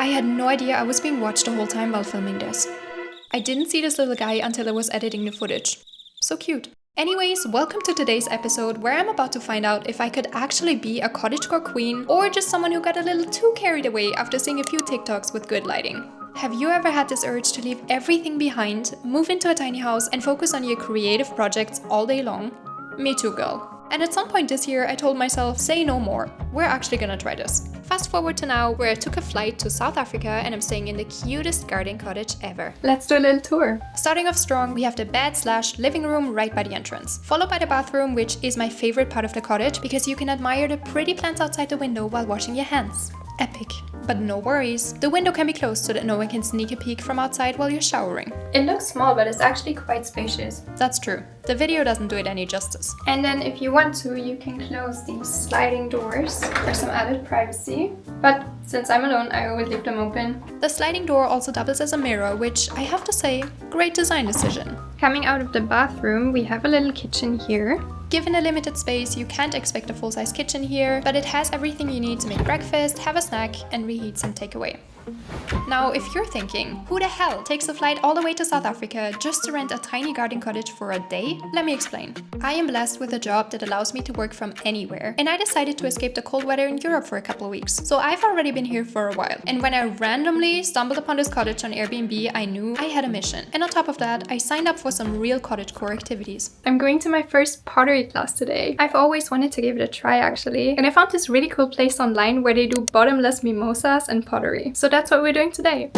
I had no idea I was being watched the whole time while filming this. I didn't see this little guy until I was editing the footage. So cute. Anyways, welcome to today's episode where I'm about to find out if I could actually be a cottagecore queen or just someone who got a little too carried away after seeing a few TikToks with good lighting. Have you ever had this urge to leave everything behind, move into a tiny house and focus on your creative projects all day long? Me too, girl. And at some point this year I told myself, say no more, we're actually gonna try this. Fast forward to now, where I took a flight to South Africa and I'm staying in the cutest garden cottage ever. Let's do a little tour. Starting off strong, we have the bed/living room right by the entrance, followed by the bathroom, which is my favorite part of the cottage because you can admire the pretty plants outside the window while washing your hands. Epic. But no worries, the window can be closed so that no one can sneak a peek from outside while you're showering. It looks small, but it's actually quite spacious. That's true. The video doesn't do it any justice. And then if you want to, you can close these sliding doors for some added privacy. But since I'm alone, I always leave them open. The sliding door also doubles as a mirror, which I have to say, great design decision. Coming out of the bathroom, we have a little kitchen here. Given a limited space, you can't expect a full-size kitchen here, but it has everything you need to make breakfast, have a snack, and reheat some takeaway. Now, if you're thinking, who the hell takes a flight all the way to South Africa just to rent a tiny garden cottage for a day? Let me explain. I am blessed with a job that allows me to work from anywhere, and I decided to escape the cold weather in Europe for a couple of weeks. So I've already been here for a while. And when I randomly stumbled upon this cottage on Airbnb, I knew I had a mission. And on top of that, I signed up for some real cottagecore activities. I'm going to my first pottery class today. I've always wanted to give it a try actually, and I found this really cool place online where they do bottomless mimosas and pottery. So that's what we're doing today.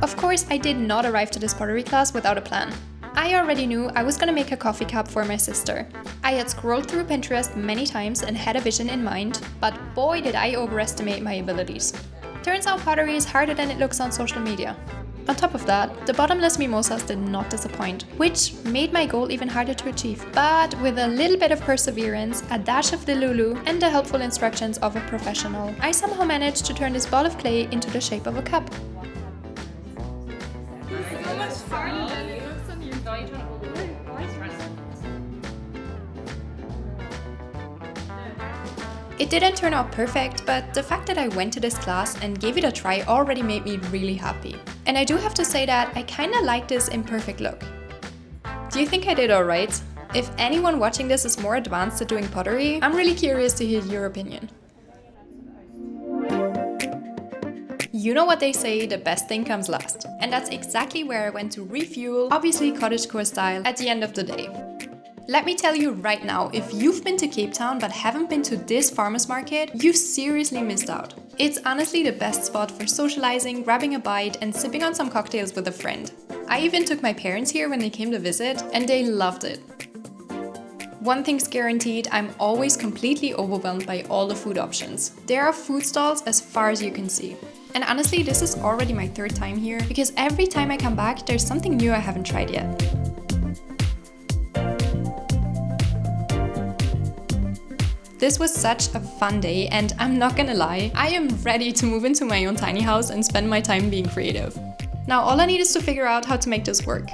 Of course, I did not arrive to this pottery class without a plan. I already knew I was gonna make a coffee cup for my sister. I had scrolled through Pinterest many times and had a vision in mind, but boy did I overestimate my abilities. Turns out pottery is harder than it looks on social media. On top of that, the bottomless mimosas did not disappoint, which made my goal even harder to achieve. But with a little bit of perseverance, a dash of Delulu, and the helpful instructions of a professional, I somehow managed to turn this ball of clay into the shape of a cup. It didn't turn out perfect, but the fact that I went to this class and gave it a try already made me really happy. And I do have to say that I kinda like this imperfect look. Do you think I did alright? If anyone watching this is more advanced at doing pottery, I'm really curious to hear your opinion. You know what they say, the best thing comes last. And that's exactly where I went to refuel, obviously cottagecore style, at the end of the day. Let me tell you right now, if you've been to Cape Town but haven't been to this farmer's market, you seriously missed out. It's honestly the best spot for socializing, grabbing a bite and sipping on some cocktails with a friend. I even took my parents here when they came to visit and they loved it. One thing's guaranteed, I'm always completely overwhelmed by all the food options. There are food stalls as far as you can see. And honestly, this is already my third time here because every time I come back, there's something new I haven't tried yet. This was such a fun day and I'm not gonna lie, I am ready to move into my own tiny house and spend my time being creative. Now all I need is to figure out how to make this work.